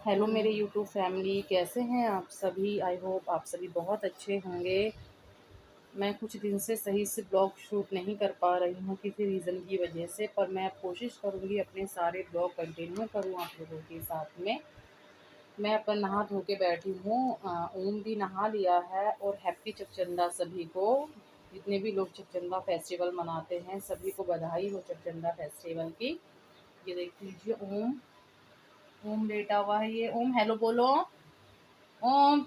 Hello मेरे YouTube family, कैसे हैं आप सभी। आई होप आप सभी बहुत अच्छे होंगे। मैं कुछ दिन से सही से ब्लॉग शूट नहीं कर पा रही हूँ किसी रीज़न की वजह से, पर मैं अब कोशिश करूँगी अपने सारे ब्लॉग कंटिन्यू करूँ आप लोगों के साथ में। मैं अपन नहा धो के बैठी हूँ। ओम भी नहा लिया है और हैप्पी चकचंदा सभी को। जितने भी लोग चकचंदा फेस्टिवल मनाते हैं सभी को बधाई हो चकचंदा फेस्टिवल की। ये देख लीजिए ओम। ओम लेटा हुआ है। ये ओम हेलो बोलो। ओम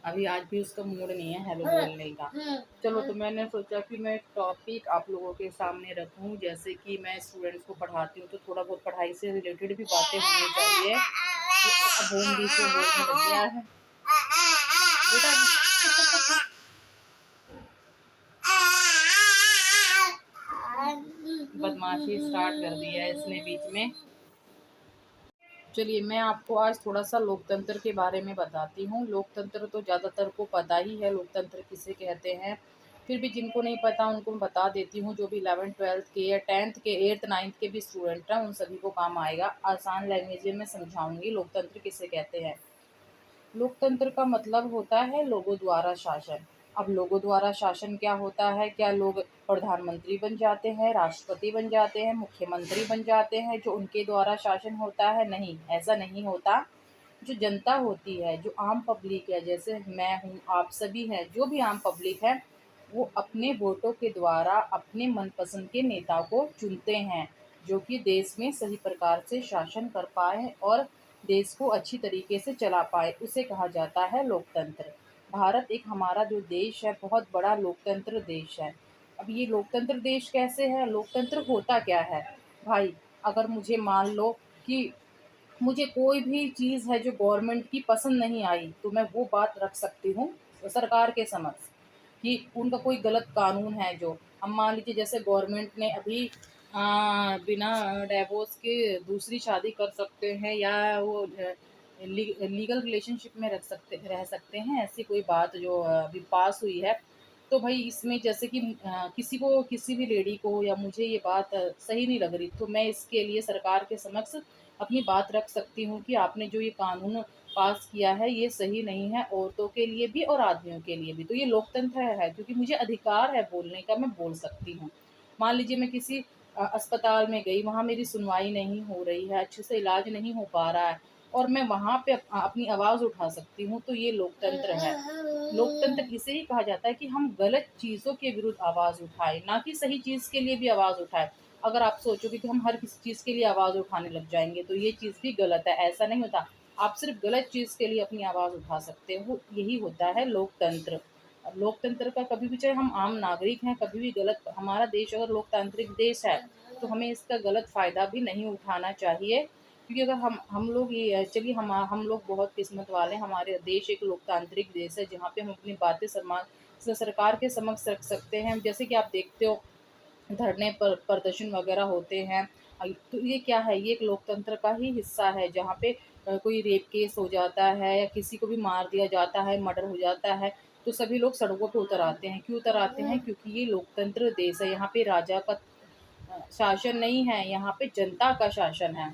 अभी आज भी उसका मूड नहीं है हेलो बोलने का। चलो, तो मैंने सोचा कि मैं टॉपिक आप लोगों के सामने रखूं। जैसे कि मैं स्टूडेंट्स को पढ़ाती हूँ तो थोड़ा बहुत पढ़ाई से रिलेटेड भी बातें होनी चाहिए। अब होम बीच में बोलने लग गया है बेटा। बदमाशी स्टार्ट कर दी है इसने बीच में। चलिए, मैं आपको आज थोड़ा सा लोकतंत्र के बारे में बताती हूँ। लोकतंत्र तो ज़्यादातर को पता ही है लोकतंत्र किसे कहते हैं। फिर भी जिनको नहीं पता उनको मैं बता देती हूँ। जो भी 11th-12th के या 10th के 8th-9th के भी स्टूडेंट हैं उन सभी को काम आएगा। आसान लैंग्वेज में समझाऊंगी लोकतंत्र किसे कहते हैं। लोकतंत्र का मतलब होता है लोगों द्वारा शासन। अब लोगों द्वारा शासन क्या होता है? क्या लोग प्रधानमंत्री बन जाते हैं, राष्ट्रपति बन जाते हैं, मुख्यमंत्री बन जाते हैं जो उनके द्वारा शासन होता है? नहीं, ऐसा नहीं होता। जो जनता होती है, जो आम पब्लिक है, जैसे मैं हूँ, आप सभी हैं, जो भी आम पब्लिक है, वो अपने वोटों के द्वारा अपने मनपसंद के नेता को चुनते हैं जो कि देश में सही प्रकार से शासन कर पाए और देश को अच्छी तरीके से चला पाए, उसे कहा जाता है लोकतंत्र। भारत एक हमारा जो देश है बहुत बड़ा लोकतंत्र देश है। अब ये लोकतंत्र देश कैसे है, लोकतंत्र होता क्या है भाई? अगर मुझे मान लो कि मुझे कोई भी चीज़ है जो गवर्नमेंट की पसंद नहीं आई तो मैं वो बात रख सकती हूँ सरकार के समक्ष कि उनका कोई गलत कानून है। जो अब मान लीजिए जैसे गवर्नमेंट ने अभी बिना डिवोर्स के दूसरी शादी कर सकते हैं या वो लीगल रिलेशनशिप में रह सकते हैं, ऐसी कोई बात जो अभी पास हुई है। तो भाई इसमें जैसे कि किसी को, किसी भी लेडी को या मुझे ये बात सही नहीं लग रही तो मैं इसके लिए सरकार के समक्ष अपनी बात रख सकती हूँ कि आपने जो ये कानून पास किया है ये सही नहीं है, औरतों के लिए भी और आदमियों के लिए भी। तो ये लोकतंत्र है क्योंकि मुझे अधिकार है बोलने का, मैं बोल सकती हूँ। मान लीजिए मैं किसी अस्पताल में गई, वहाँ मेरी सुनवाई नहीं हो रही है, अच्छे से इलाज नहीं हो पा रहा है और मैं वहाँ पे अपनी आवाज़ उठा सकती हूँ, तो ये लोकतंत्र है। लोकतंत्र इसे ही कहा जाता है कि हम गलत चीज़ों के विरुद्ध आवाज़ उठाएं, ना कि सही चीज़ के लिए भी आवाज़ उठाएं। अगर आप सोचोगे कि हम हर किसी चीज़ के लिए आवाज़ उठाने लग जाएंगे तो ये चीज़ भी गलत है, ऐसा नहीं होता। आप सिर्फ गलत चीज़ के लिए अपनी आवाज़ उठा सकते हो, यही होता है लोकतंत्र। लोकतंत्र का कभी भी, चाहे हम आम नागरिक हैं, कभी भी गलत, हमारा देश अगर लोकतांत्रिक देश है तो हमें इसका गलत फ़ायदा भी नहीं उठाना चाहिए। क्योंकि अगर हम लोग ये, चलिए हम लोग बहुत किस्मत वाले हैं, हमारे देश एक लोकतांत्रिक देश है जहाँ पे हम अपनी बातें सरकार के समक्ष रख सकते हैं। जैसे कि आप देखते हो धरने पर प्रदर्शन वगैरह होते हैं। तो ये क्या है, ये एक लोकतंत्र का ही हिस्सा है जहाँ पे कोई रेप केस हो जाता है या किसी को भी मार दिया जाता है, मर्डर हो जाता है, तो सभी लोग सड़कों पे उतर आते हैं। क्यों उतर आते हैं? क्योंकि ये लोकतंत्र देश है, यहाँ पे राजा का शासन नहीं है, यहाँ पे जनता का शासन है।